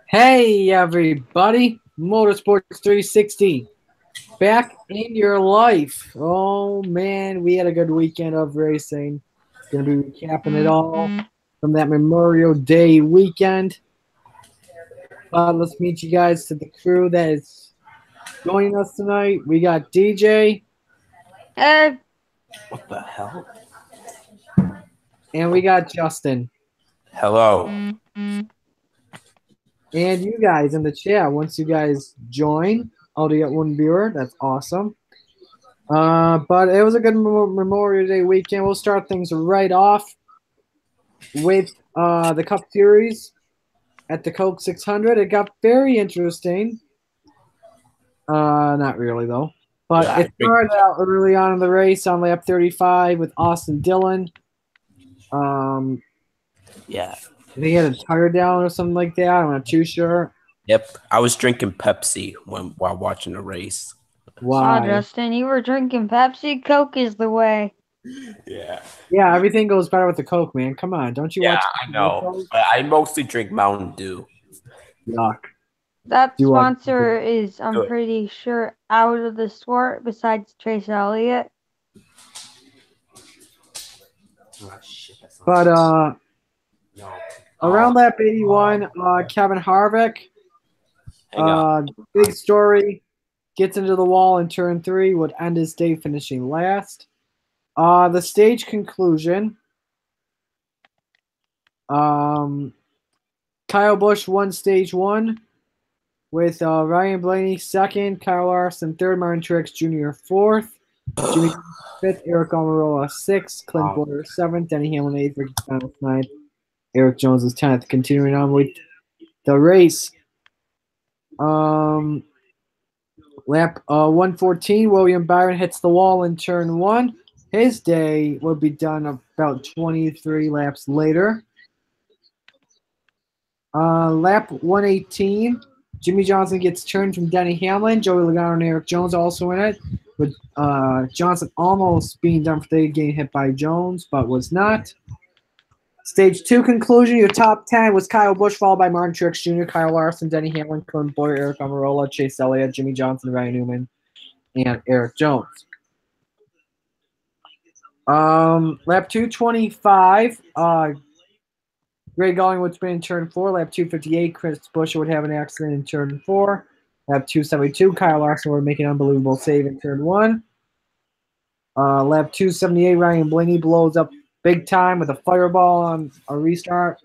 Hey everybody, Motorsports 360 back in your life. Oh man, we had a good weekend of racing. Gonna be recapping it all from that Memorial Day weekend. But let's meet you guys to the crew that is joining us tonight. We got DJ Uh, What the hell? and we got Justin. Hello. And you guys in the chat, once you guys join, I'll get one viewer. That's awesome. But it was a good Memorial Day weekend. We'll start things right off with the Cup Series at the Coke 600. It got very interesting. Not really, though. But Yeah, it started out early on in the race on lap 35 with Austin Dillon. Yeah. I think he had a tire down or something like that. I'm not too sure. Yep. I was drinking Pepsi while watching the race. Why? Justin, you were drinking Pepsi. Coke is the way. Yeah. Yeah, everything goes better with the Coke, man. Come on. Don't you Yeah, watch I know. But I mostly drink Mountain Dew. Yuck. That Do you watch- sponsor is, I'm Good. pretty sure, out of the sport besides Trace Elliott. Oh, shit, that's not But no. around lap 81, Kevin Harvick, Hang on. big story, gets into the wall in turn 3, would end his day finishing last. The stage conclusion, Kyle Busch won stage 1 with Ryan Blaney second, Kyle Larson third, Martin Truex Jr. fourth, Jimmy fifth, Eric Almirola sixth, Clint Bowyer seventh, Denny Hamlin eighth, Ricky Stenhouse ninth, Eric Jones is 10th. Continuing on with the race. Lap 114, William Byron hits the wall in turn 1. His day will be done about 23 laps later. Lap 118, Jimmy Johnson gets turned from Denny Hamlin. Joey Logano and Eric Jones also in it, with Johnson almost being done for the day, getting hit by Jones, but was not. Stage 2 conclusion, your top 10 was Kyle Busch, followed by Martin Truex Jr., Kyle Larson, Denny Hamlin, Clint Bowyer, Eric Almirola, Chase Elliott, Jimmy Johnson, Ryan Newman, and Eric Jones. Lap 225, Greg Gulling would spin in turn 4. Lap 258, Chris Buescher would have an accident in turn 4. Lap 272, Kyle Larson would make an unbelievable save in turn 1. Lap 278, Ryan Blaney blows up big time with a fireball on a restart.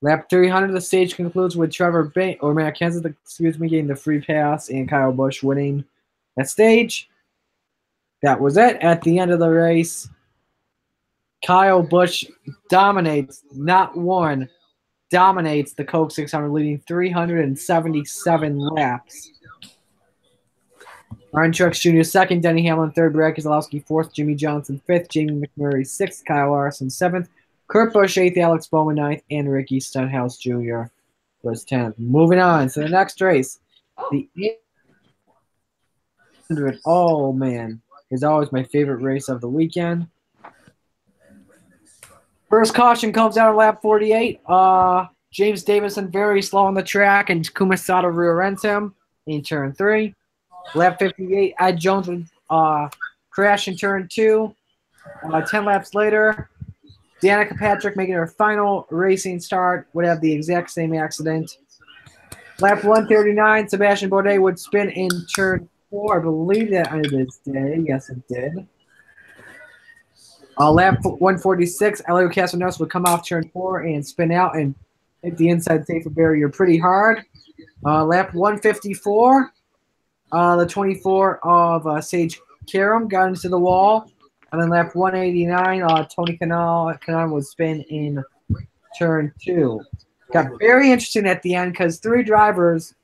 Lap 300, the stage concludes with Matt Kenseth, getting the free pass and Kyle Busch winning that stage. That was it. At the end of the race, Kyle Busch dominates, not one, dominates the Coke 600, leading 377 laps. Martin Truex Jr. second, Denny Hamlin third, Brad Keselowski fourth, Jimmy Johnson fifth, Jamie McMurray sixth, Kyle Larson seventh, Kurt Busch eighth, Alex Bowman ninth, and Ricky Stenhouse Jr. was 10th. Moving on to the next race, the 800. Oh man, is always my favorite race of the weekend. First caution comes out of lap 48. James Davison very slow on the track, and Kumasada rear ends him in turn 3. Lap 58, Ed Jones would crash in turn 2. 10 laps later, Danica Patrick, making her final racing start, would have the exact same accident. Lap 139, Sebastian Bourdais would spin in turn 4. I believe that ended his day. Yes, it did. Lap 146, Elio Castroneves would come off turn 4 and spin out and hit the inside safety barrier pretty hard. Lap 154, the 24 of Sage Karam got into the wall. And then lap 189, Tony Kanaan would spin in turn 2. Got very interesting at the end because 3 drivers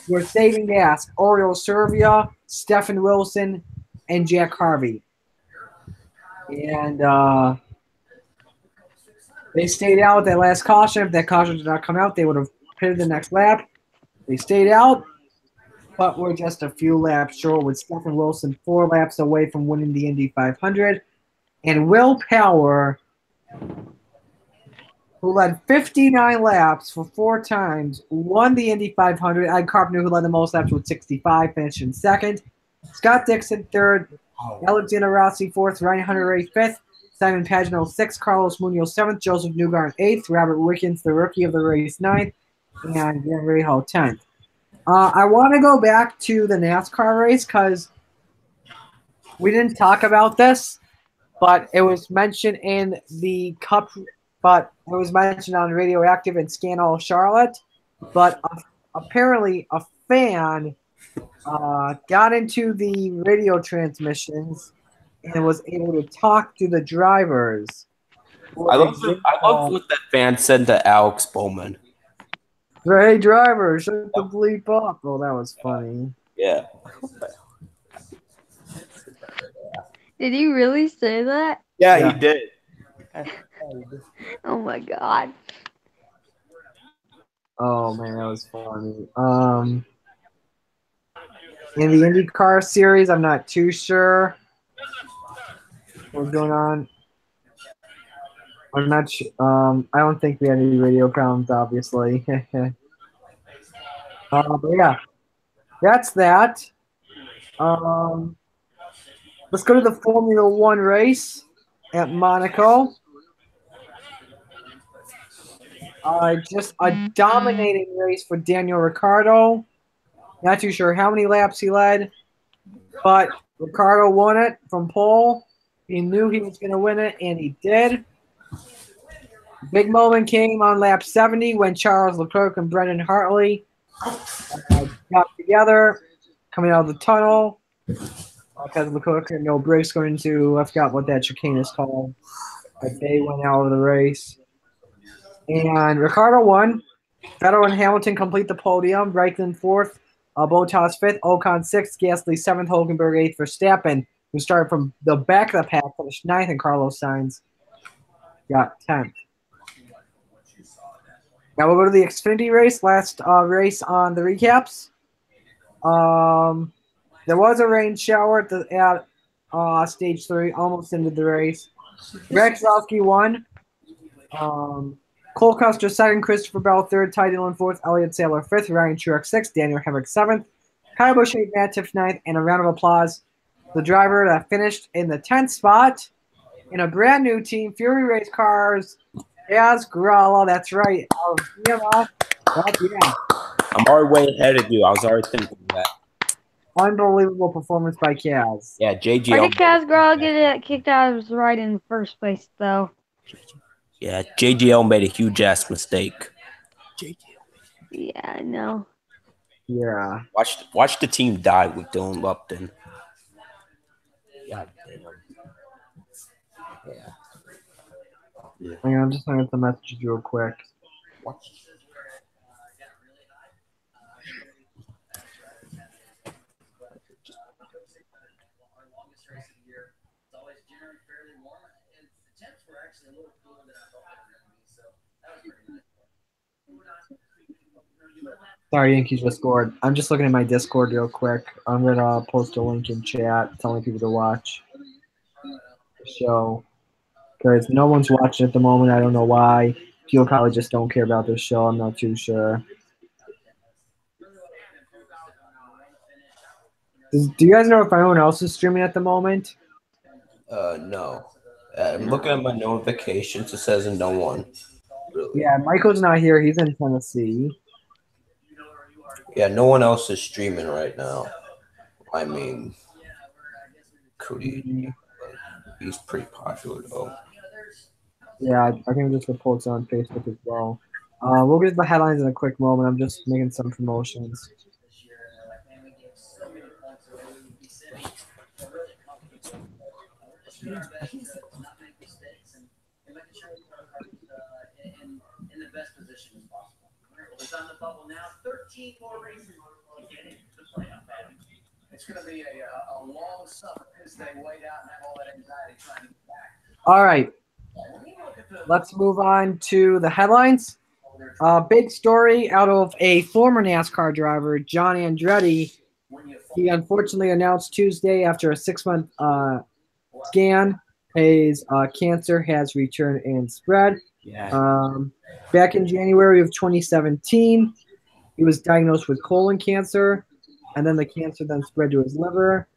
were saving gas. Oriol Servia, Stephen Wilson, and Jack Harvey. And they stayed out with that last caution. If that caution did not come out, they would have pitted the next lap. They stayed out, but were just a few laps short, with Stephen Wilson 4 laps away from winning the Indy 500. And Will Power, who led 59 laps for 4 times, won the Indy 500. Ed Carpenter, who led the most laps with 65, finished in second. Scott Dixon, third. Alexander Rossi, fourth. Ryan Hunter-Reay, fifth. Simon Pagenaud, sixth. Carlos Munoz, seventh. Joseph Newgarden, eighth. Robert Wickens, the rookie of the race, ninth. And Dan Rahal, 10th. I want to go back to the NASCAR race because we didn't talk about this, but it was mentioned in the Cup, but it was mentioned on Radioactive and Scandal Charlotte. But apparently a fan got into the radio transmissions and was able to talk to the drivers. I love what that fan said to Alex Bowman. Hey, driver, shut the bleep up. Oh, that was funny. Yeah. Did he really say that? Yeah, he did. Oh my god. Oh, man, that was funny. In the IndyCar series, I'm not too sure what's going on. I'm not sure. I don't think we had any radio problems, obviously. But yeah, that's that. Let's go to the Formula One race at Monaco. Just a dominating race for Daniel Ricciardo. Not too sure how many laps he led, but Ricciardo won it from pole. He knew he was going to win it, and he did. Big moment came on lap 70 when Charles Leclerc and Brendan Hartley got together coming out of the tunnel because Leclerc had no brakes going into, I forgot what that chicane is called, but they went out of the race. And Ricciardo won. Vettel and Hamilton complete the podium. Raikkonen fourth, Bottas fifth, Ocon sixth, Gasly seventh, Hulkenberg eighth, Verstappen, who started from the back of the pack, finished ninth, and Carlos Sainz got 10th. Now we'll go to the Xfinity race, last race on the recaps. There was a rain shower at stage 3, almost ended the race. Greg Keselowski won. Cole Custer second, Christopher Bell third, Ty Dillon fourth, Elliott Sadler fifth, Ryan Truex sixth, Daniel Hemrick seventh, Kyle Busch eighth, Matt Tiff ninth, and a round of applause. The driver that finished in the 10th spot in a brand new team, Fury Race Cars, Yaz Gralla, that's right. Yeah. I'm already way ahead of you. I was already thinking of that. Unbelievable performance by Kaz. Yeah, Why did Kaz Gralla get kicked out of his ride in the first place, though? Yeah, JGL made a huge ass mistake. Yeah, I know. Yeah. Watch the team die with Dylan Lupton. God damn. Yeah. Hang on, I'm just looking at the messages real quick. Sorry, Yankees just scored. I'm just looking at my Discord real quick. I'm going to post a link in chat telling people to watch the show. Because no one's watching at the moment. I don't know why. People probably just don't care about this show. I'm not too sure. Do you guys know if anyone else is streaming at the moment? No. I'm looking at my notifications. It says no one. Really. Yeah, Michael's not here. He's in Tennessee. Yeah, no one else is streaming right now. I mean, Cody, he's pretty popular though. Yeah, I think this report's on Facebook as well. We'll get to the headlines in a quick moment. I'm just making some promotions. It's on the bubble now. 13 more races to get into the playoff battle. It's going to be a long summer as they wait out and have all that anxiety trying to get back. All right. Let's move on to the headlines. Big story out of a former NASCAR driver, John Andretti. He unfortunately announced Tuesday after a 6-month scan, his cancer has returned and spread. Yeah. Back in January of 2017, he was diagnosed with colon cancer, and then the cancer then spread to his liver.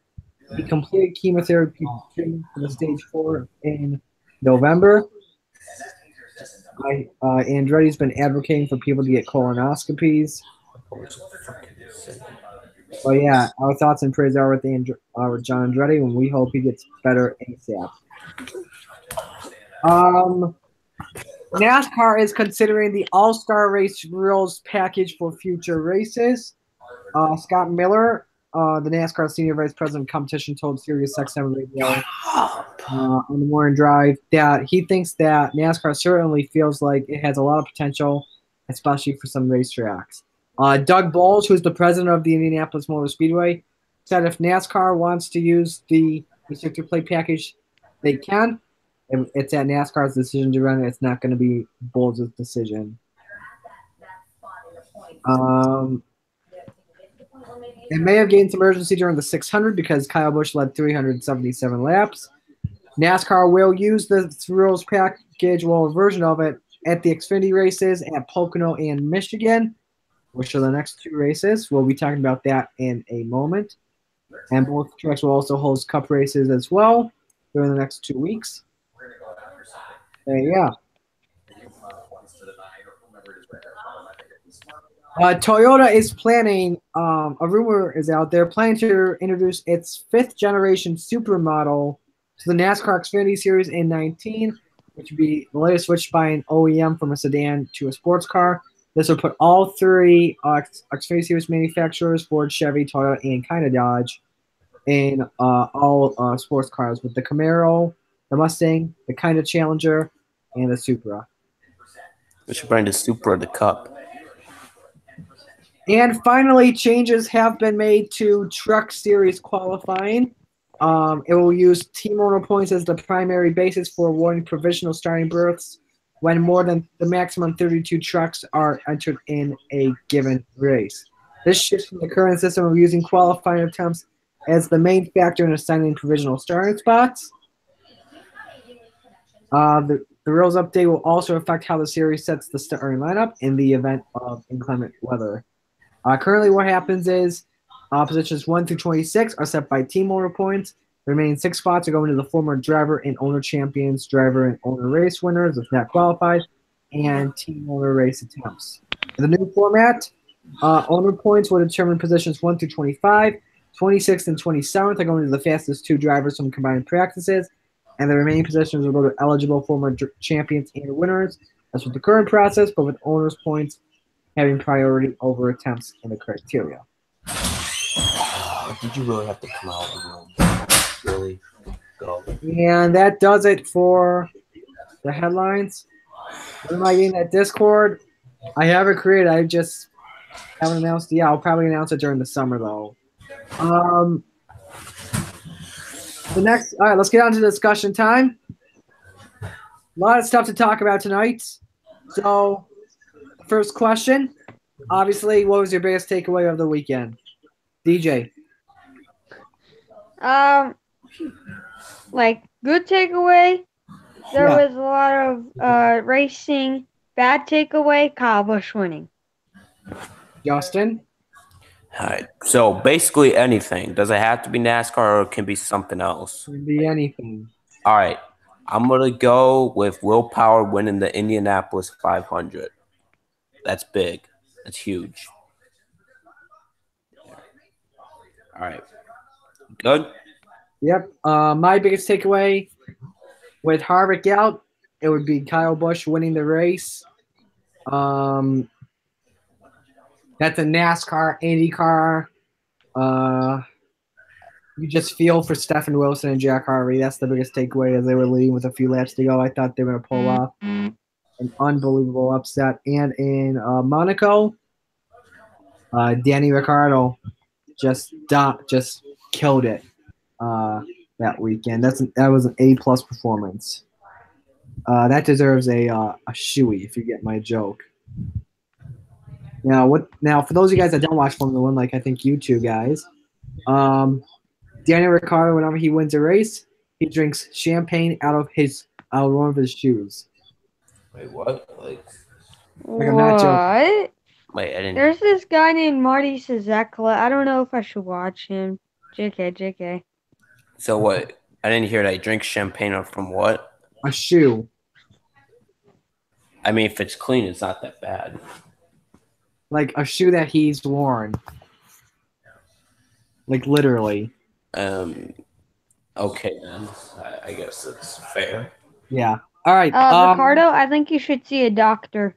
He completed chemotherapy treatment for the stage 4 in November. Andretti's been advocating for people to get colonoscopies. But yeah, our thoughts and prayers are with John Andretti, and we hope he gets better ASAP. NASCAR is considering the All-Star Race rules package for future races. Scott Miller, the NASCAR Senior Vice President of Competition, told Sirius XM Radio on the morning drive that he thinks that NASCAR certainly feels like it has a lot of potential, especially for some racetracks. Doug Bowles, who's the president of the Indianapolis Motor Speedway, said if NASCAR wants to use the restricted plate package, they can. It's at NASCAR's decision to run it. It's not going to be Bowles' decision. It may have gained some urgency during the 600 because Kyle Busch led 377 laps. NASCAR will use the rules package, well, a version of it, at the Xfinity races at Pocono and Michigan, which are the next 2 races. We'll be talking about that in a moment. And both tracks will also host Cup races as well during the next 2 weeks. Yeah. Toyota is planning, a rumor is out there, planning to introduce its 5th generation supermodel to the NASCAR Xfinity Series in 19, which would be the latest switch by an OEM from a sedan to a sports car. This would put all 3 Xfinity Series manufacturers, Ford, Chevy, Toyota, and kind of Dodge, in all sports cars with the Camaro, the Mustang, the kind of Challenger, and the Supra. We should bring the Supra to Cup. And finally, changes have been made to Truck Series qualifying. It will use team owner points as the primary basis for awarding provisional starting berths when more than the maximum 32 trucks are entered in a given race. This shifts from the current system of using qualifying attempts as the main factor in assigning provisional starting spots. The rules update will also affect how the series sets the starting lineup in the event of inclement weather. Currently, what happens is positions 1 through 26 are set by team owner points. The remaining 6 spots are going to the former driver and owner champions, driver and owner race winners, if not qualified, and team owner race attempts. In the new format, owner points will determine positions 1 through 25. 26th and 27th are going to the fastest 2 drivers from combined practices, and the remaining positions will go to eligible former champions and winners. That's with the current process, but with owners' points having priority over attempts in the criteria. Did you really have to come out of the room? Really? Go. And that does it for the headlines. When am I getting that Discord? I have it created. I just haven't announced it. Yeah, I'll probably announce it during the summer, though. All right, let's get on to discussion time. A lot of stuff to talk about tonight. So, first question, obviously, what was your biggest takeaway of the weekend? DJ. Like, good takeaway. There was a lot of racing. Bad takeaway, Kyle Busch winning. Justin? All right. So basically anything. Does it have to be NASCAR or it can be something else? It can be anything. All right. I'm going to go with Will Power winning the Indianapolis 500. That's big. That's huge. All right. Good? Yep. My biggest takeaway with Harvick out, it would be Kyle Busch winning the race. That's a NASCAR, IndyCar. You just feel for Stephen Wilson and Jack Harvey. That's the biggest takeaway as they were leading with a few laps to go. I thought they were going to pull off an unbelievable upset. And in Monaco, Danny Ricciardo just killed it that weekend. That was an A+ performance. That deserves a shoey, if you get my joke. Now, for those of you guys that don't watch Formula One, like I think you two guys, Daniel Ricciardo, whenever he wins a race, he drinks champagne out of one of his shoes. Wait, what? Like, I'm not joking. What? Wait, I didn't. There's this guy named Marty Sezekla. I don't know if I should watch him. JK. So what? I didn't hear that. He drinks champagne from what? A shoe. I mean, if it's clean, it's not that bad. Like a shoe that he's worn. Like literally. Okay then. I guess it's fair. Yeah. All right. Ricardo, I think you should see a doctor.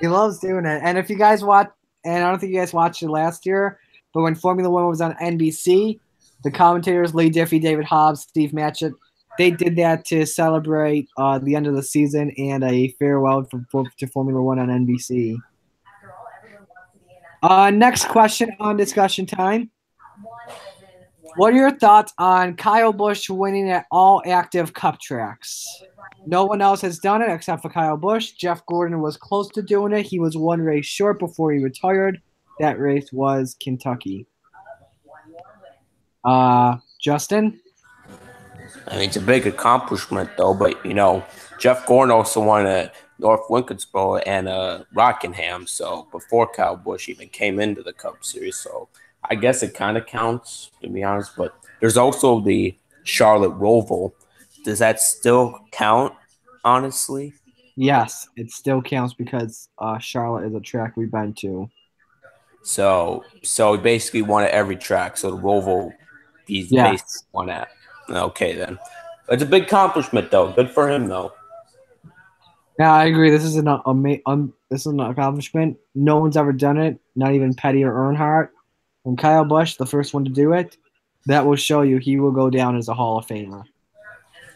He loves doing it. And if you guys watch, and I don't think you guys watched it last year, but when Formula One was on NBC, the commentators Lee Diffie, David Hobbs, Steve Matchett, they did that to celebrate the end of the season and a farewell to Formula One on NBC. Next question on discussion time. What are your thoughts on Kyle Busch winning at all active Cup tracks? No one else has done it except for Kyle Busch. Jeff Gordon was close to doing it. He was one race short before he retired. That race was Kentucky. Justin? I mean, it's a big accomplishment, though. But, Jeff Gordon also won at North Wilkesboro and Rockingham. So before Kyle Busch even came into the Cup Series. So I guess it kind of counts, to be honest. But there's also the Charlotte Roval. Does that still count, honestly? Yes, it still counts because Charlotte is a track we've been to. So he basically won at every track. So the Roval, he's basically won at. Okay, then. It's a big accomplishment, though. Good for him, though. Yeah, I agree. This is an accomplishment. No one's ever done it, not even Petty or Earnhardt. And Kyle Busch, the first one to do it, that will show you he will go down as a Hall of Famer.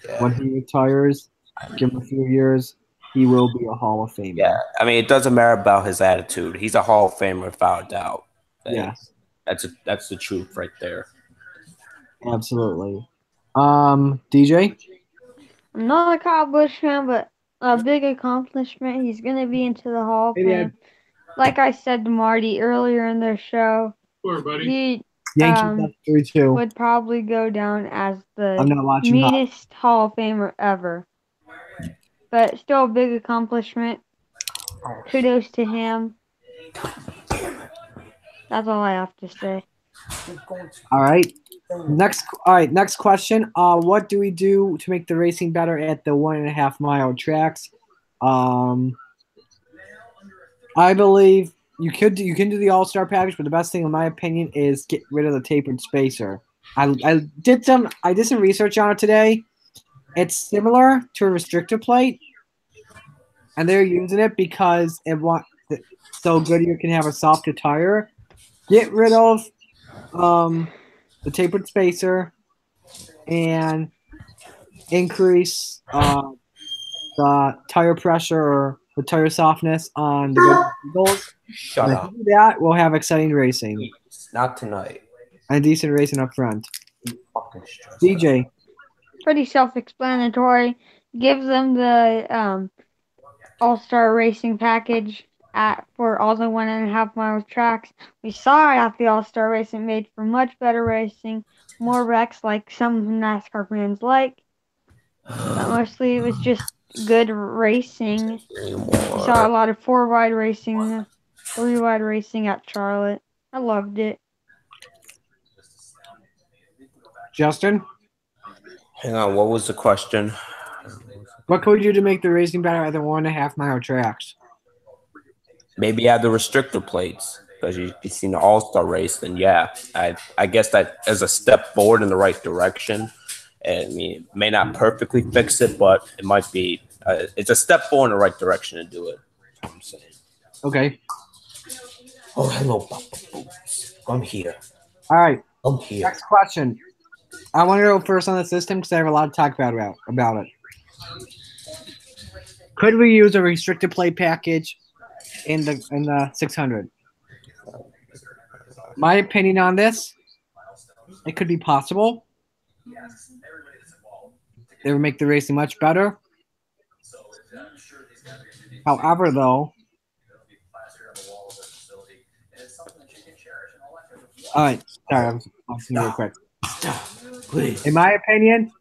Yeah. When he retires, give him a few years, he will be a Hall of Famer. Yeah, I mean, it doesn't matter about his attitude. He's a Hall of Famer without a doubt. Yes. That's the truth right there. Absolutely. DJ? I'm not a Kyle Busch fan, but a big accomplishment. He's going to be into the Hall of Fame. Like I said to Marty earlier in their show, he would probably go down as the meanest Hall of Famer ever. But still a big accomplishment. Kudos to him. That's all I have to say. All right. Next question. What do we do to make the racing better at the 1.5 mile tracks? I believe you can do the All-Star package, but the best thing, in my opinion, is get rid of the tapered spacer. I did some research on it today. It's similar to a restrictor plate, and they're using it because so Goodyear can have a softer tire. Get rid of the tapered spacer and increase the tire pressure or the tire softness on the Goodyear Eagles. Shut up. Do that, we'll have exciting racing. Not tonight. And decent racing up front. DJ. Pretty self-explanatory. Gives them the All-Star Racing package for all the 1.5 mile tracks. We saw at the All-Star Racing made for much better racing, more wrecks like some NASCAR fans like. But mostly it was just good racing. We saw a lot of 4-wide racing, 3-wide racing at Charlotte. I loved it. Justin? Hang on, what was the question? What could we do to make the racing better at the 1.5 mile tracks? Maybe add the restrictor plates. Because you've seen the All-Star race, then yeah. I guess that is a step forward in the right direction. And I mean, it may not perfectly fix it, but it might be. It's a step forward in the right direction to do it. That's what I'm saying. Okay. Oh, hello, Papa Boots. I'm here. All right. I'm here. Next question. I want to go first on the system because I have a lot to talk about it. Could we use a restricted plate package in the 600? My opinion on this, it could be possible. It would make the racing much better. However, though, all right, sorry, I'm real quick. Please. In my opinion,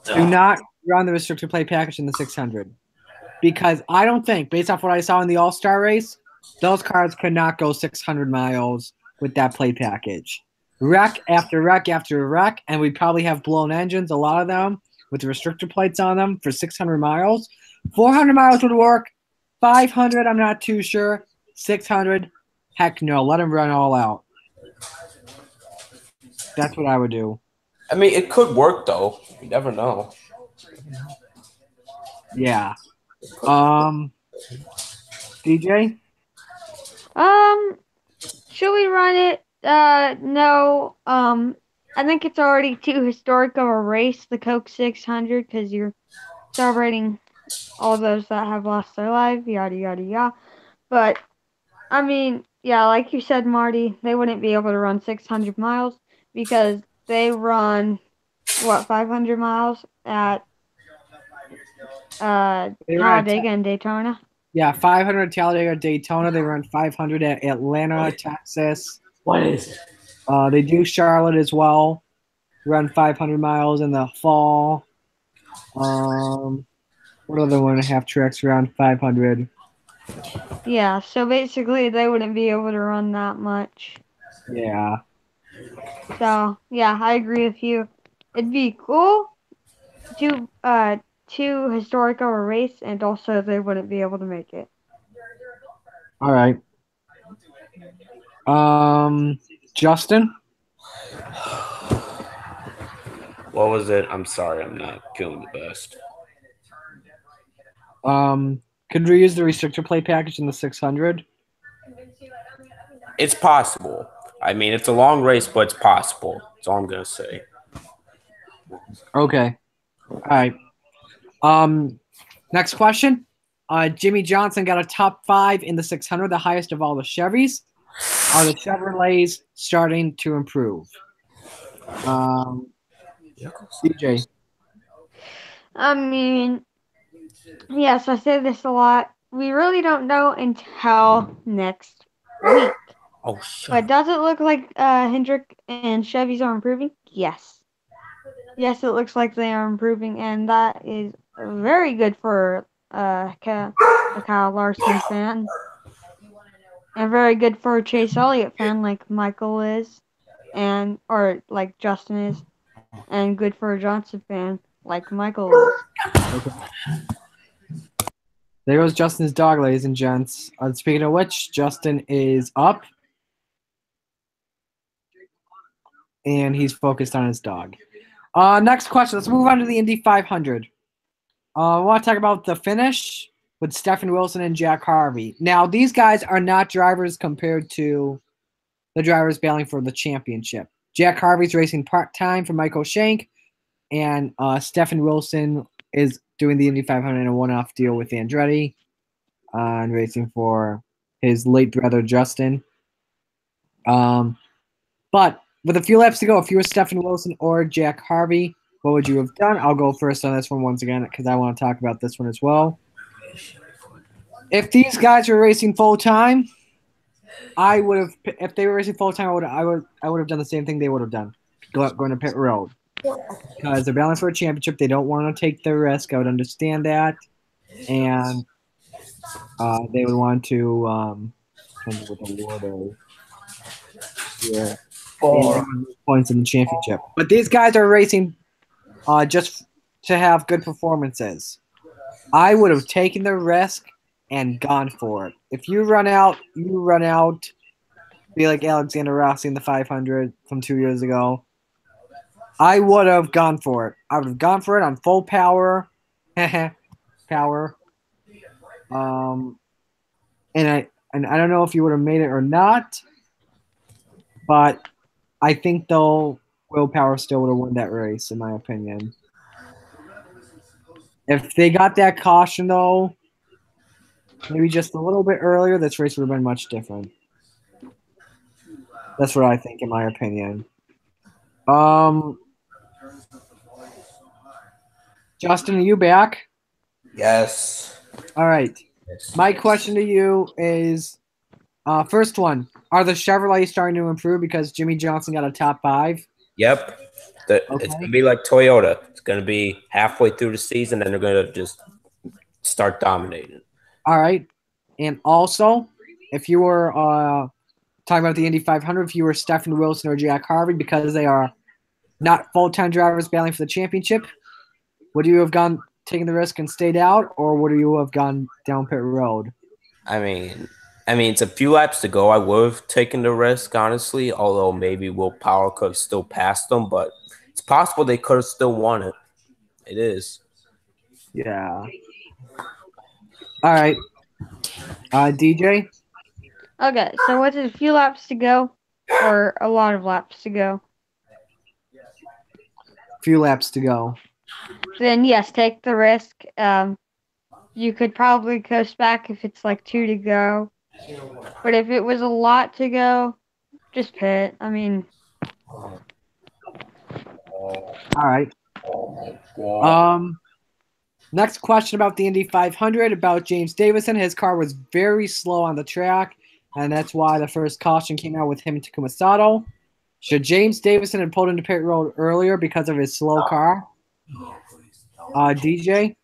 do not run the restricted plate package in the 600. because I don't think, based off what I saw in the All-Star race, those cars could not go 600 miles with that plate package. Wreck after wreck after wreck, and we probably have blown engines, a lot of them, with the restrictor plates on them for 600 miles. 400 miles would work. 500, I'm not too sure. 600, heck no. Let them run all out. That's what I would do. I mean, it could work though. You never know. Yeah. DJ? Should we run it? No. I think it's already too historic of a race, the Coke 600, because you're celebrating all those that have lost their life, yada yada yada. But I mean, yeah, like you said, Marty, they wouldn't be able to run 600 miles because they run 500 miles at Talladega and Daytona. Yeah, 500 at Talladega, Daytona. They run 500 at Atlanta, Texas. What is it? They do Charlotte as well. Run 500 miles in the fall. What other 1.5 tracks around 500? Yeah, so basically they wouldn't be able to run that much. Yeah. So yeah, I agree with you. It'd be cool to too historic of a race, and also they wouldn't be able to make it. All right. Justin? What was it? I'm sorry, I'm not feeling the best. Could we use the restrictor plate package in the 600? It's possible. I mean, it's a long race, but it's possible. That's all I'm gonna say. Okay. All right. Next question. Jimmy Johnson got a top 5 in the 600, the highest of all the Chevys. Are the Chevrolets starting to improve? DJ. I mean, yes, I say this a lot. We really don't know until next week. Oh, shit. But does it look like Hendrick and Chevys are improving? Yes. Yes, it looks like they are improving, and that is very good for a Kyle Larson fan. And very good for a Chase Elliott fan like Michael is, or like Justin is, and good for a Johnson fan like Michael is. Okay. There goes Justin's dog, ladies and gents. Speaking of which, Justin is up. And he's focused on his dog. Next question. Let's move on to the Indy 500. I want to talk about the finish with Stephen Wilson and Jack Harvey. Now, these guys are not drivers compared to the drivers battling for the championship. Jack Harvey's racing part-time for Michael Shank, and Stephen Wilson is doing the Indy 500 in a one-off deal with Andretti and racing for his late brother, Justin. But with a few laps to go, if you were Stephen Wilson or Jack Harvey, what would you have done? I'll go first on this one once again because I want to talk about this one as well. If these guys were racing full-time, I would have. If they were racing full-time, I would have done the same thing they would have done, going to pit road. Because they're battling for a championship, they don't want to take the risk. I would understand that, and they would want to points in the championship. But these guys are racing just to have good performances. I would have taken the risk and gone for it. If you run out, you run out. Be like Alexander Rossi in the 500 from 2 years ago. I would have gone for it. I would have gone for it on full power. Power. And I don't know if you would have made it or not, but I think though willpower still would have won that race, in my opinion. If they got that caution though, maybe just a little bit earlier, this race would have been much different. That's what I think, in my opinion. Justin, are you back? Yes. All right. My question to you is, first one, are the Chevrolet starting to improve because Jimmy Johnson got a top 5? Yep. It's going to be like Toyota. It's going to be halfway through the season, and they're going to just start dominating. All right. And also, if you were talking about the Indy 500, if you were Stephen Wilson or Jack Harvey, because they are not full-time drivers battling for the championship, would you have taken the risk and stayed out, or would you have gone down pit road? I mean, it's a few laps to go. I would have taken the risk, honestly, although maybe Will Power could have still passed them, but it's possible they could have still won it. It is. Yeah. All right. DJ? Okay, so what's it, a few laps to go or a lot of laps to go? Few laps to go. Then yes, take the risk. You could probably coast back if it's like 2 to go. But if it was a lot to go, just pit. I mean, All right. Next question about the Indy 500 about James Davison. His car was very slow on the track, and that's why the first caution came out with him and Takuma Sato. Should James Davison have pulled into pit road earlier because of his slow car? DJ?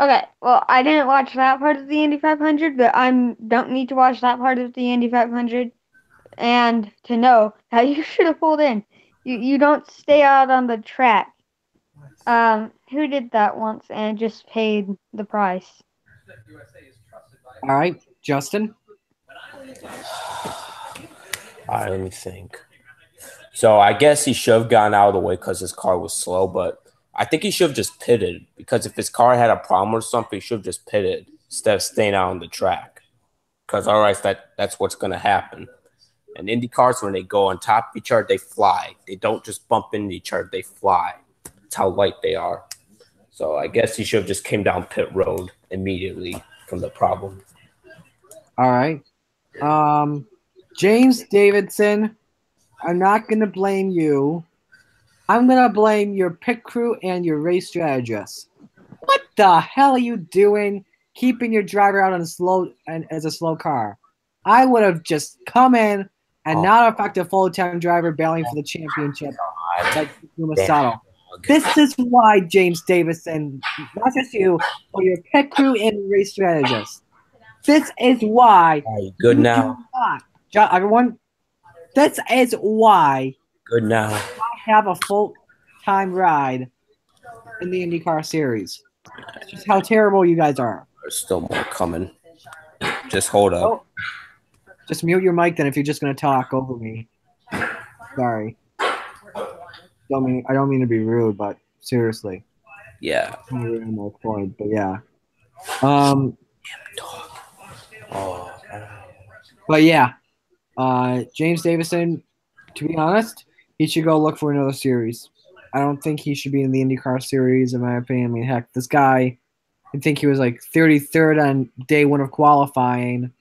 okay, well, I didn't watch that part of the Indy 500, but I don't need to watch that part of the Indy 500 and to know that you should have pulled in. You don't stay out on the track. Who did that once and just paid the price? All right, Justin? Let me think. So I guess he should have gotten out of the way because his car was slow, but I think he should have just pitted, because if his car had a problem or something, he should have just pitted instead of staying out on the track. Because otherwise that's what's going to happen. And Indy cars, when they go on top of each other, they fly. They don't just bump into each other, they fly. That's how light they are. So I guess he should have just came down pit road immediately from the problem. All right. James Davidson, I'm not going to blame you. I'm going to blame your pit crew and your race strategist. What the hell are you doing keeping your driver out on as a slow car? I would have just come in and not affect a full-time driver battling for the championship like Masato. This is why James Davison, not just you, but your pit crew and race strategist. This is why. Good now. Everyone, this is why. Good now. I have a full-time ride in the IndyCar series. It's just how terrible you guys are. There's still more coming. Just hold up. Oh. Just mute your mic then if you're just going to talk over me. Sorry. I don't mean to be rude, but seriously. Yeah. My point, but yeah. But yeah. James Davison, to be honest, he should go look for another series. I don't think he should be in the IndyCar series, in my opinion. I mean, heck, this guy, I think he was like 33rd on day one of qualifying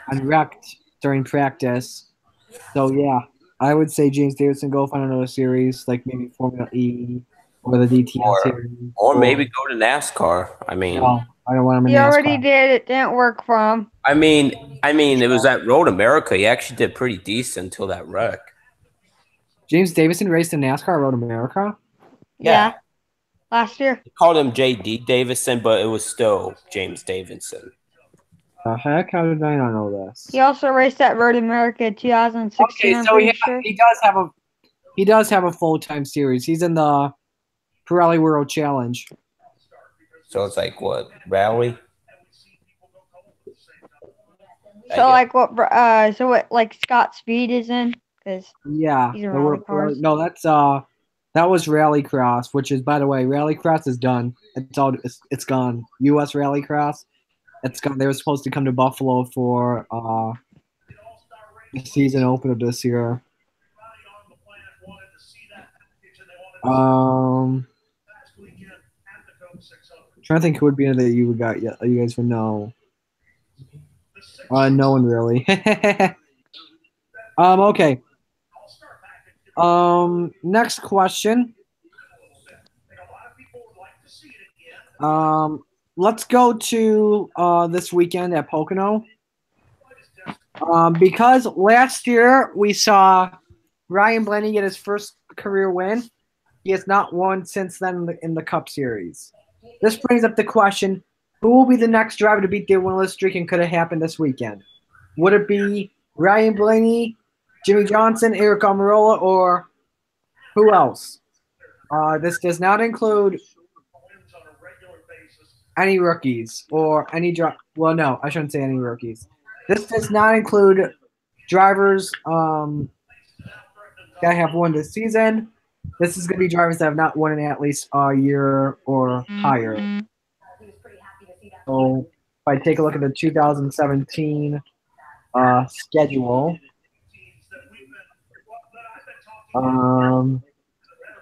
and wrecked during practice. So, yeah, I would say James Davison go find another series, like maybe Formula E or the DTM series. Or maybe go to NASCAR. I mean, no, I don't want him in He NASCAR. already did. It didn't work for him. I mean, it was at Road America. He actually did pretty decent until that wreck. James Davison raced in NASCAR Road America? Yeah. Last year. They called him J.D. Davison, but it was still James Davison. The heck? How did I not know this? He also raced at Road America 2016. Okay, so he does have a full-time series. He's in the Pirelli World Challenge. So it's like what, rally? So like what? Like Scott Speed is in? Because yeah, he's in rally cars. No, that was Rallycross, which is, by the way, Rallycross is done. It's gone. U.S. Rallycross, it's gone. They were supposed to come to Buffalo for the season opener this year. I'm trying to think who would be in that you guys would know. No one really. Okay. Next question. Let's go to this weekend at Pocono. Because last year we saw Ryan Blaney get his first career win. He has not won since then in the Cup Series. This brings up the question, who will be the next driver to beat the winless streak and could have happened this weekend? Would it be Ryan Blaney, Jimmy Johnson, Eric Almirola, or who else? This does not include any rookies or any well, no, I shouldn't say any rookies. This does not include drivers that have won this season. This is going to be drivers that have not won in at least a year or higher. So if I take a look at the 2017 schedule,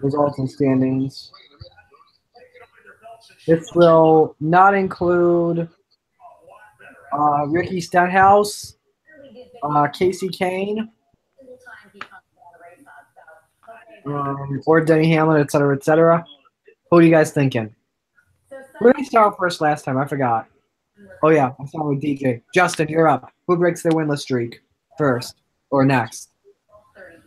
results and standings. This will not include Ricky Stenhouse, Casey Kane, or Denny Hamlin, et cetera, et cetera. Who are you guys thinking? Who did I start first last time? I forgot. Oh, yeah, I'm starting with DJ. Justin, you're up. Who breaks their winless streak first or next?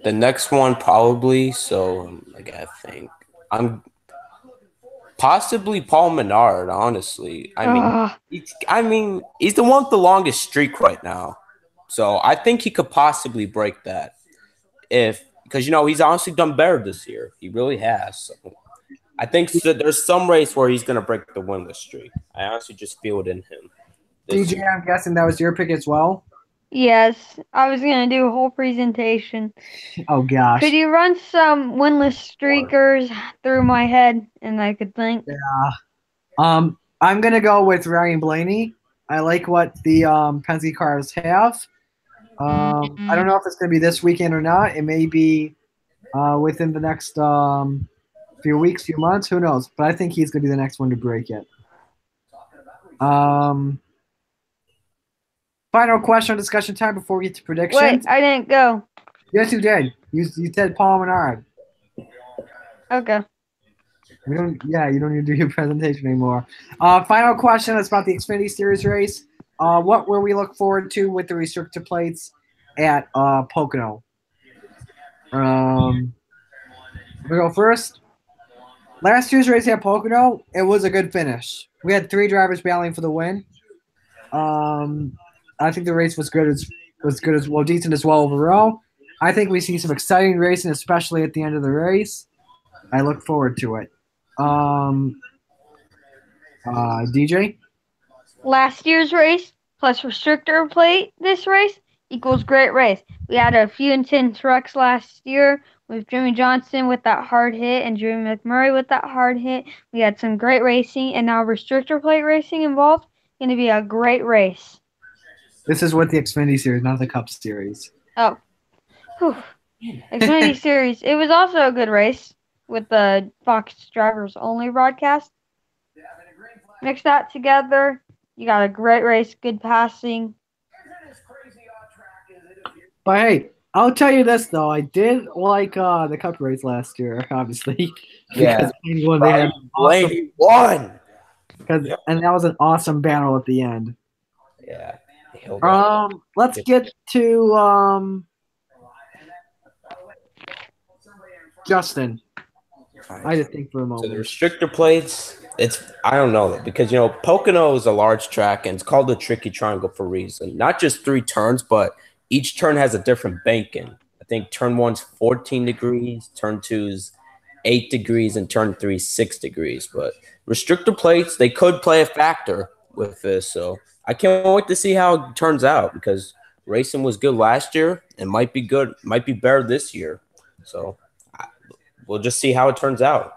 The next one probably. So I gotta think. I'm possibly Paul Menard. Honestly, I mean, he's the one with the longest streak right now. So I think he could possibly break that because he's honestly done better this year. He really has. So I think there's some race where he's gonna break the winless streak. I honestly just feel it in him. DJ, I'm guessing that was your pick as well. Yes, I was gonna do a whole presentation. Oh gosh. Could you run some winless streakers through my head, and I could think? Yeah. I'm gonna go with Ryan Blaney. I like what the Penske cars have. I don't know if it's gonna be this weekend or not. It may be within the next few weeks, few months. Who knows? But I think he's gonna be the next one to break it. Final question or discussion time before we get to predictions. Wait, I didn't go. Yes, you did. You said Paul Menard. Okay. You don't need to do your presentation anymore. Final question is about the Xfinity Series race. What will we look forward to with the restrictor plates at Pocono? We go first. Last year's race at Pocono, it was a good finish. We had 3 drivers battling for the win. I think the race was good as well, decent as well overall. I think we see some exciting racing, especially at the end of the race. I look forward to it. DJ? Last year's race plus restrictor plate this race equals great race. We had a few intense wrecks last year with Jimmy Johnson with that hard hit and Jimmy McMurray with that hard hit. We had some great racing, and now restrictor plate racing involved. Going to be a great race. This is with the Xfinity Series, not the Cup Series. Oh. Whew. Xfinity Series. It was also a good race with the Fox Drivers Only broadcast. Mix that together. You got a great race, good passing. But hey, I'll tell you this though, I did like the Cup race last year, obviously. Yeah, they Blaney won. And that was an awesome battle at the end. Yeah. Let's get to Justin. I had to think for a moment. So the restrictor plates, I don't know, because Pocono is a large track and it's called the Tricky Triangle for a reason. Not just 3 turns, but each turn has a different banking. I think turn 1's 14 degrees, turn 2's 8 degrees, and turn 3's 6 degrees. But restrictor plates, they could play a factor with this. So I can't wait to see how it turns out, because racing was good last year and might be better this year. So we'll just see how it turns out.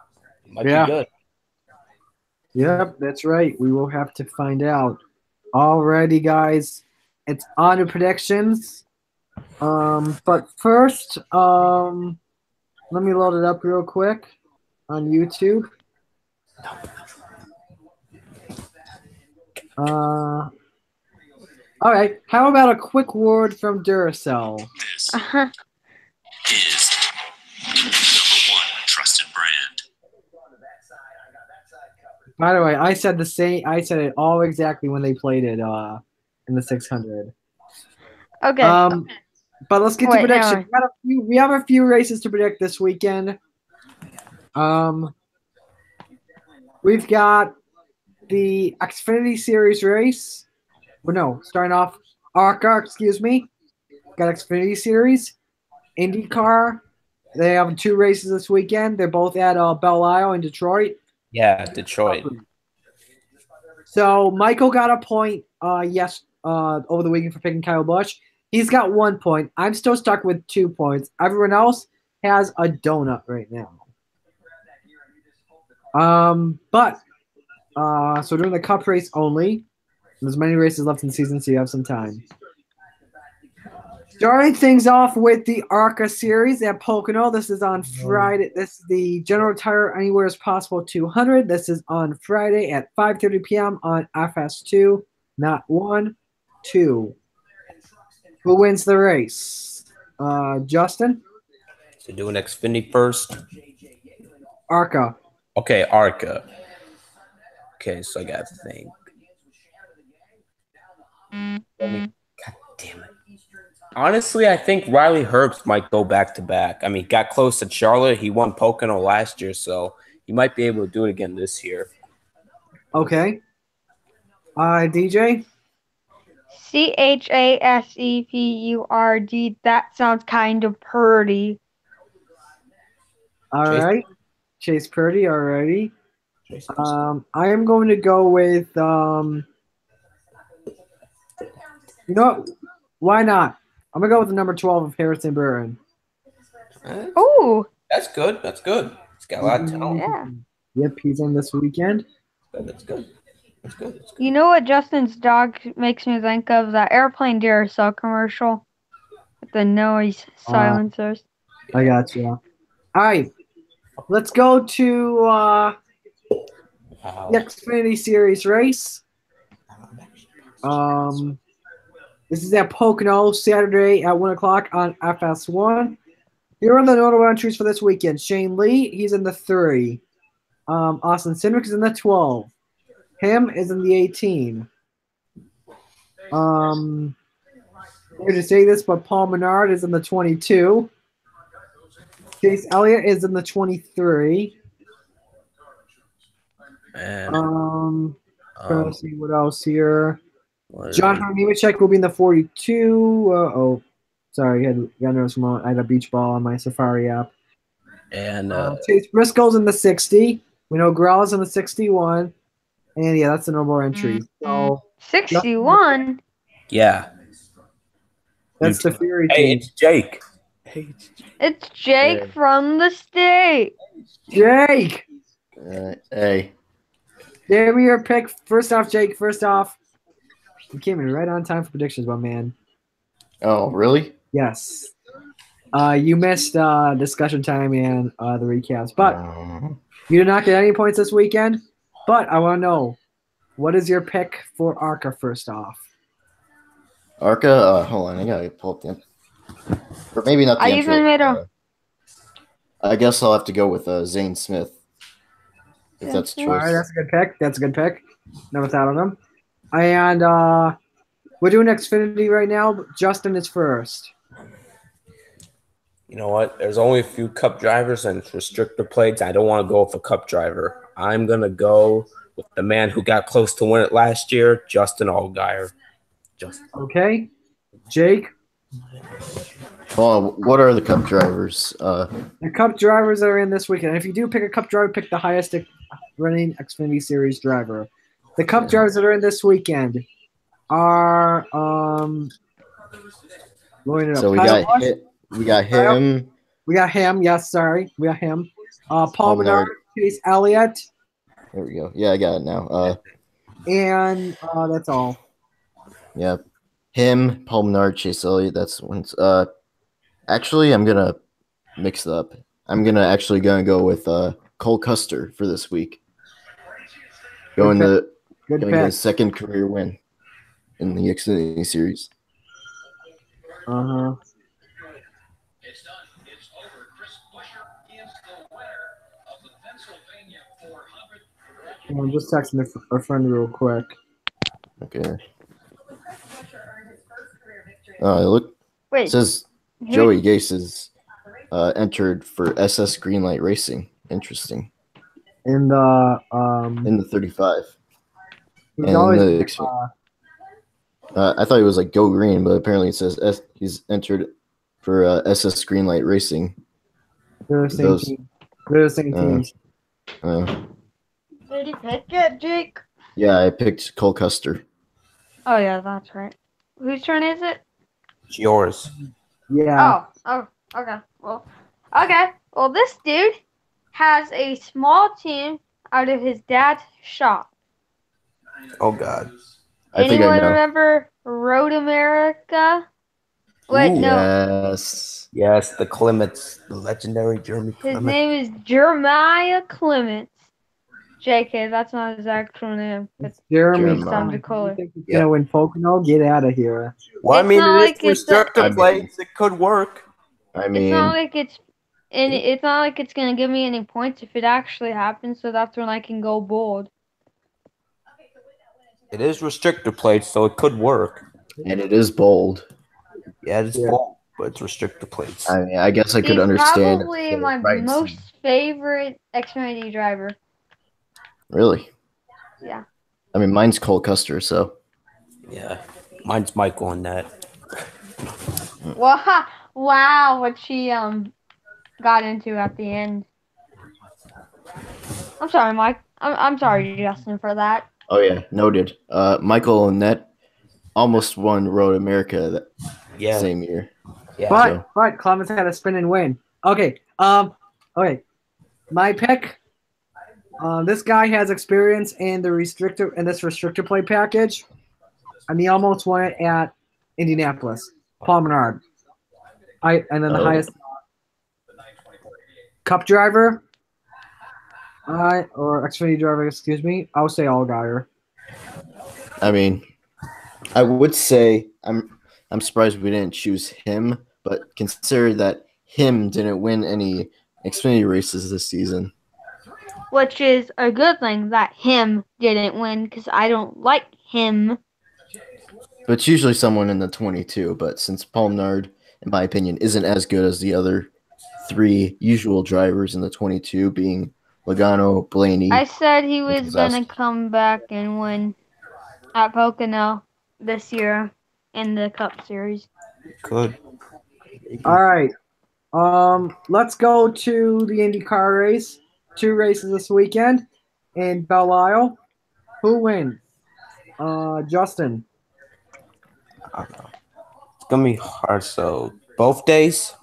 It might be good. Yep, that's right. We will have to find out. Alrighty, guys. It's on to predictions. But first, let me load it up real quick on YouTube. All right. How about a quick word from Duracell? This is #1 trusted brand. By the way, I said the same. I said it all exactly when they played it in the 600. Okay. But let's get to prediction. We have a few races to predict this weekend. We've got the Xfinity Series race. Well, no, starting off ARCA, excuse me. Got Xfinity Series, IndyCar. They have 2 races this weekend. They're both at Belle Isle in Detroit. Yeah, Detroit. So Michael got a point over the weekend for picking Kyle Busch. He's got 1 point. I'm still stuck with 2 points. Everyone else has a donut right now. So during the Cup race only, there's many races left in the season, so you have some time. Starting things off with the ARCA series at Pocono. This is on Friday. This is the General Tire Anywhere as Possible 200. This is on Friday at 5:30 p.m. on FS2. Not 1, 2. Who wins the race? Justin? So doing Xfinity first. ARCA. Okay, ARCA. Okay, so I got to think. God damn it. Honestly, I think Riley Herbst might go back to back. I mean, got close to Charlotte. He won Pocono last year, so he might be able to do it again this year. Okay. DJ? CHASEPURD. That sounds kind of purdy. All Chase? right. Chase Purdy, alrighty. Chase. I am going to go with you know what? Why not? I'm gonna go with the number 12 of Harrison Burton. Ooh, That's good. That's good. He's got a lot of talent. yeah. Yep, he's on this weekend. That's good. That's good. That's good. You know what Justin's dog makes me think of? That airplane Duracell commercial with the noise silencers. I got you. All right, let's go to Wow. the Xfinity Series race. This is at Pocono Saturday at 1 o'clock on FS1. Here are the notable entries for this weekend. Shane Lee, he's in the 3. Austin Cindric is in the 12. Him is in the 18. Weird to say this, but Paul Menard is in the 22. Chase Elliott is in the 23. And Trying to see what else here. what John is- Nemechek will be in the 42. Sorry, I noticed I had a beach ball on my Safari app. and Chase Briscoe's in the 60. We know Grell's in the 61. And yeah, that's the normal entry. So 61? yeah. that's the Fury Hey, team. it's Jake. It's Jake Yeah. from the state. Jake, Hey, give me your pick. First off, Jake, you came in right on time for predictions, my man. oh really? Yes. You missed discussion time and the recaps, but you did not get any points this weekend. But I want to know, what is your pick for ARCA first off? ARCA, hold on, I gotta pull up the or maybe not the I intro. even made a- I guess I'll have to go with Zane Smith. If that's a All right, choice. that's a good pick. That's a good pick. Never thought of him. And we're doing Xfinity right now. Justin is first. You know what? There's only a few Cup drivers and restrictor plates. I don't want to go with a Cup driver. I'm gonna go with the man who got close to win it last year, Justin Allgaier. Justin. Okay. Jake, Hold on, what are the Cup drivers? the Cup drivers that are in this weekend. If you do pick a Cup driver, pick the highest running Xfinity Series driver. The Cup drivers that are in this weekend are loading it up. So we Kyle got Busch. we got him. We got him. Yes, sorry. We got him. Paul Paul Menard, Menard. Chase Elliott, There we go. Yeah, I got it now. and that's all. Yeah, him, Paul Menard, Chase Elliott. That's one's. Actually, I'm gonna mix it up. I'm gonna go with Cole Custer for this week. Going to Good getting his pick. second career win in the Xfinity Series. Uh-huh. It's done. It's over. Chris Buescher is the winner of the Pennsylvania 400. I'm just texting a friend real quick. Okay. Look, it Wait, says who- Joey Gase is entered for SS Greenlight Racing. Interesting. In the In the 35. He's And always I thought he was like Go Green, but apparently it says he's entered for SS Greenlight Racing. they're the same Those- team. They're the same teams. Did you pick it, Jake? Yeah, I picked Cole Custer. Oh yeah, that's right. Whose turn is it? It's yours. Yeah. Oh, okay. Well, this dude has a small team out of his dad's shop. Oh God. I think I Anyone know. remember Road America? Wait, Ooh, no. Yes. Yes, the Clements, the legendary Jeremy His Clement. name is Jeremiah Clements. JK, that's not his actual name. It's It's Jeremy. Jeremiah. Sounded You cooler. think he's Yep. gonna win Pocono? Get out of here. Well, I It's mean, not it like is it's a- restrictor I mean- plates. It could work. I It's mean, not like it's gonna give me any points if it actually happens, so that's when I can go bold. It is restrictor plates, so it could work. and it is bold. Yeah, it's Yeah. full, but it's restrictor plates. I mean, I guess I could He's understand. probably the my right most side. favorite Xfinity driver. Really? Yeah. I mean, mine's Cole Custer, so Yeah, mine's Michael on that. Wow, what she got into at the end. I'm sorry, Mike. I'm sorry, Justin, for that. oh yeah, noted. Michael and Net almost won Road America that Yeah, same year. yeah. But Clemens had a spin and win. Okay. Okay. My pick. This guy has experience in this restrictor plate package, and he almost won it at Indianapolis. Paul Menard. And then the Oh. highest Cup driver. Or Xfinity driver, excuse me. I would say Allgaier. I mean, I would say I'm surprised we didn't choose him, but consider that him didn't win any Xfinity races this season. Which is a good thing that him didn't win, because I don't like him. But it's usually someone in the 22. But since Paul Menard, in my opinion, isn't as good as the other three usual drivers in the 22, being Logano, Blaney. I said he was Keselowski. gonna come back and win at Pocono this year in the Cup Series. Could. All right. Let's go to the IndyCar race. 2 races this weekend in Belle Isle. Who wins? Justin. I don't know. It's gonna be hard. So both days.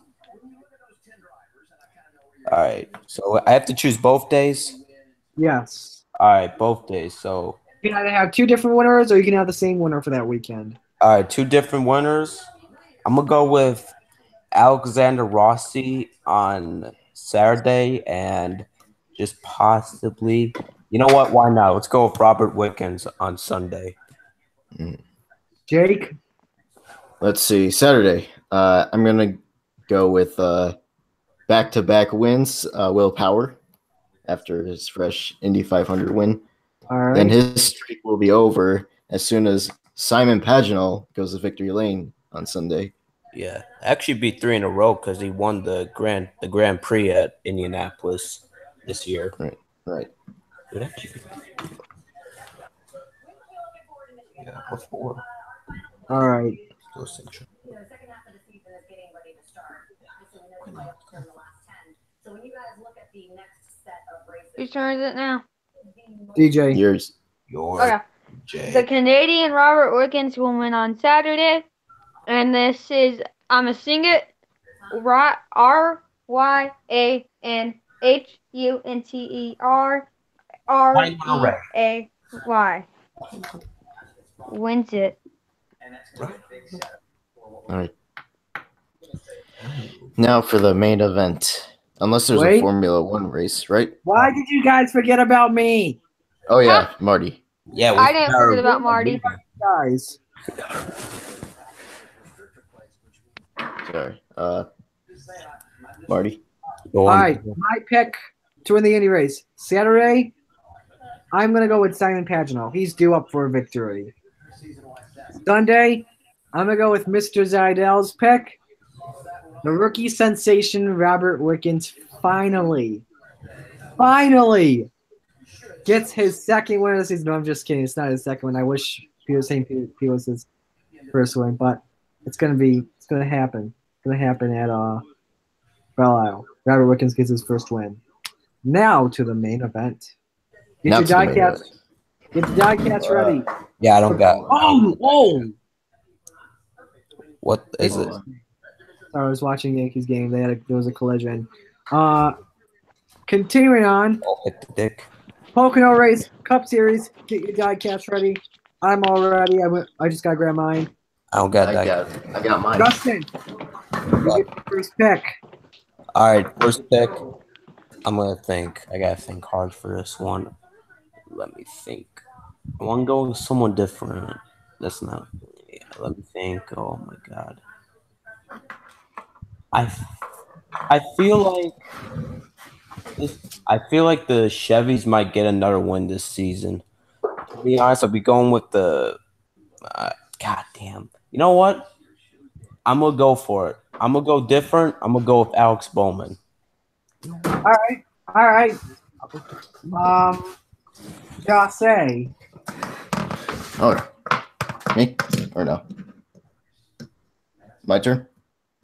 All right. So I have to choose both days. Yes. All right, both days. So You can either have 2 different winners or you can have the same winner for that weekend. all right, 2 different winners. I'm gonna go with Alexander Rossi on Saturday and just possibly. You know what? Why not? Let's go with Robert Wickens on Sunday. Jake. Let's see, Saturday. I'm gonna go with back-to-back wins. Will Power after his fresh Indy 500 win. All right. Then his streak will be over as soon as Simon Pagenaud goes to victory lane on Sunday. Yeah, actually beat 3 in a row because he won the Grand Prix at Indianapolis this year. Right. Did actually? Yeah, before. All right. Go Central. Whose turn is it now? DJ. Yours. Your Okay. The Jay. Canadian Robert Wickens will win on Saturday. And this is, I'm going to sing it, RYANHUNTERREAY. Wins it. All right. Now for the main event. Unless there's Wait. a Formula One race, right? Why did you guys forget about me? Oh yeah, Marty. Yeah, I didn't forget about Marty. Guys. Sorry. Marty. Go All on. right. My pick to win the Indy race. Saturday, I'm going to go with Simon Pagenaud. He's due up for a victory. Sunday, I'm going to go with Mr. Zeidel's pick. The rookie sensation, Robert Wickens, finally gets his second win of the season. No, I'm just kidding. It's not his second win. I wish St. Pete was his first win, but it's gonna happen. It's gonna happen at Belle Isle. Robert Wickens gets his first win. Now to the main event. Get Now your to the main diecast. event. Get the diecast ready. Yeah, I don't got. Oh! What is it? Sorry, I was watching the Yankees game. There was a collision. Continuing on. Oh, hit the dick. Pocono Race Cup Series. Get your diecast ready. I'm all ready. I just gotta grab mine. I don't got that. I got mine. Justin, you get the first pick. All right, first pick. I'm gonna think. I gotta think hard for this one. Let me think. I want to go with someone different. That's not. Yeah, let me think. Oh my god. I feel like the Chevys might get another win this season. To be honest, I'll be going with the. God damn. You know what? I'm gonna go for it. I'm gonna go different. I'm gonna go with Alex Bowman. All right. Jose. Oh, me or no? My turn.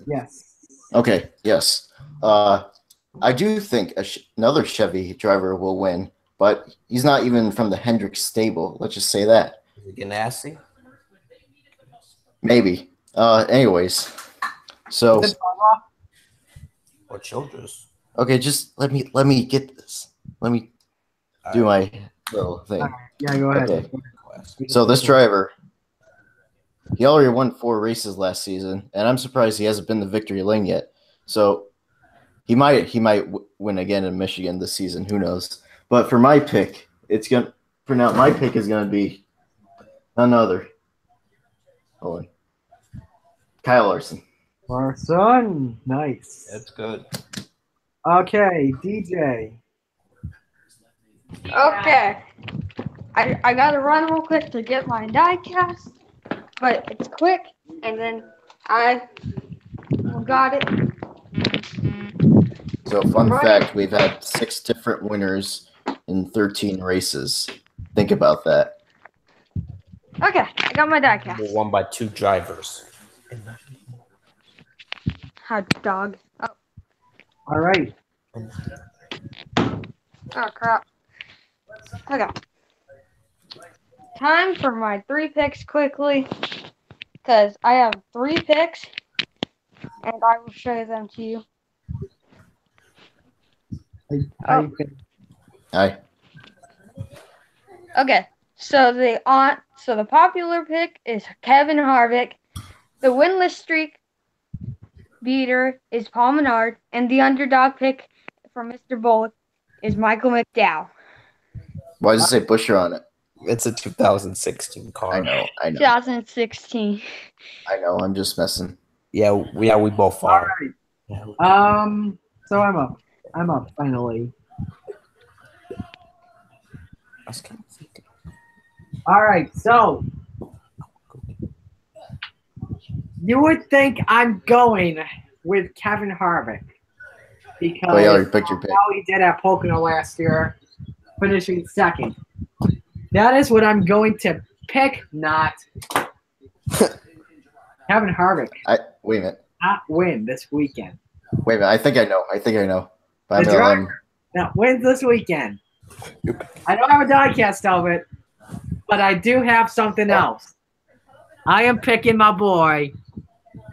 Yes. Okay. Yes. I do think another Chevy driver will win, but he's not even from the Hendricks stable. Let's just say that. Is it Ganassi? Maybe. Anyways, so Or Childress? okay, just let me get this. Let me do my little thing. Yeah, go ahead. Okay. So this driver, he already won 4 races last season, and I'm surprised he hasn't been to victory lane yet. So he might win again in Michigan this season. Who knows? But for my pick, my pick is gonna be none other. Hold on. Kyle Larson. Larson. Nice. That's good. Okay, DJ. Okay. I gotta run real quick to get my die cast, but it's quick, and then I got it. So fun fact, we've had 6 different winners in 13 races. Think about that. Okay, I got my die cast. We're won by 2 drivers. Hot dog. Oh, All right. oh crap. Okay. Time for my 3 picks quickly, because I have 3 picks, and I will show them to you. Hi. Okay, so the popular pick is Kevin Harvick. The winless streak beater is Paul Menard, and the underdog pick for Mr. Bullock is Michael McDowell. Why does it say Busher on it? It's a 2016 car. I know. 2016. I know. I'm just messing. Yeah, we both All are. right. Yeah. So I'm up finally. I was kind of thinking. All right. So you would think I'm going with Kevin Harvick because Oh, yeah, you picked your pick. how he did at Pocono last year, finishing second. That is what I'm going to pick. Not Kevin Harvick. Wait a minute. Not win this weekend. Wait a minute. I think I know. But I'm The gonna, driver that wins this weekend. I don't have a diecast of it, but I do have something else. I am picking my boy,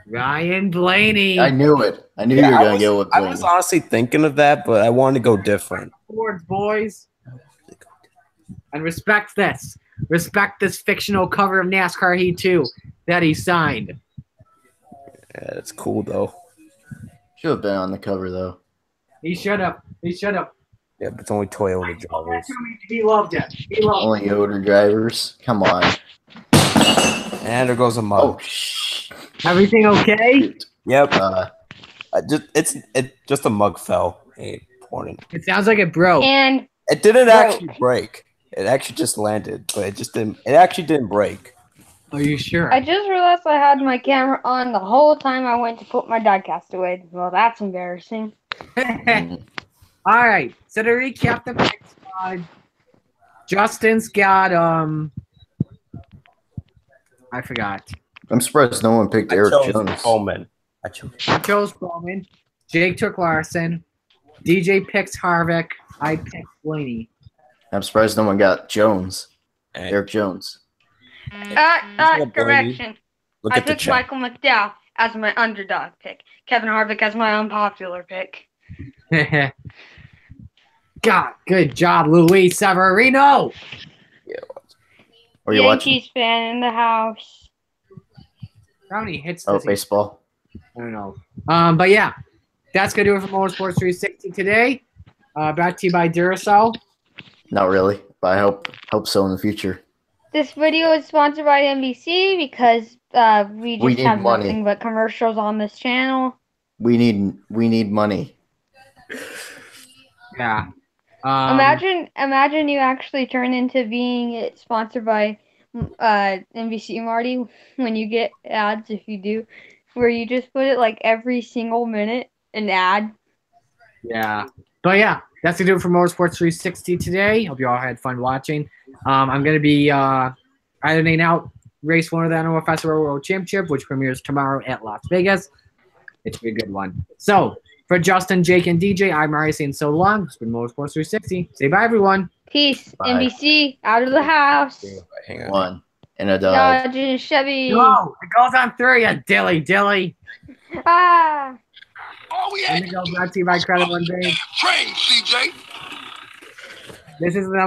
Ryan Blaney. I knew it. I knew you were gonna go with I Blaney. was honestly thinking of that, but I wanted to go different. Fords, boys. And respect this. Respect this fictional cover of NASCAR Heat 2 that he signed. Yeah, it's cool though. Should have been on the cover though. He should have. Yeah, but it's only Toyota drivers. He loved it. Only Yoder drivers. Come on. And there goes a mug. Oh shh. Everything okay? Yep. Uh, It's just a mug fell. Ain't important. It sounds like it broke. And It didn't actually break. It actually just landed, but it just didn't. It actually didn't break. Are you sure? I just realized I had my camera on the whole time I went to put my diecast away. Well, that's embarrassing. All right. So to recap the picks, Justin's got I forgot. I'm surprised no one picked Eric Jones. Coleman. I chose Bowman. Jake took Larson. DJ picks Harvick. I picked Blaney. I'm surprised no one got Jones. Hey. Eric Jones. Correction. Look I at the took chat. Michael McDowell as my underdog pick. Kevin Harvick as my unpopular pick. God, good job, Luis Severino. Are you watching? Yankees fan in the house. How many hits Oh, does he? baseball. I don't know. But yeah, that's gonna do it for Motorsports 360 today. Brought to you by Duracell. Not really, but I hope so in the future. This video is sponsored by NBC because we We just need have money. nothing but commercials on this channel. We need money. Yeah. Imagine you actually turn into being sponsored by NBC, Marty, when you get ads, if you do, where you just put it like every single minute an ad. Yeah. But yeah, that's gonna do it for Motorsports 360 today. Hope you all had fun watching. I'm gonna be ironing out race one of the NOFS World Championship, which premieres tomorrow at Las Vegas. It's gonna be a good one. So for Justin, Jake, and DJ, I'm Mari saying so long. It's been Motorsports 360. Say bye, everyone. Peace. Bye. NBC out of the house. Hang on. One and a dive. Dodge and Chevy. No, it goes on 3, you dilly. Ah. Oh, we I'm had gonna go brought to you by Credit One Day. train, CJ. This is the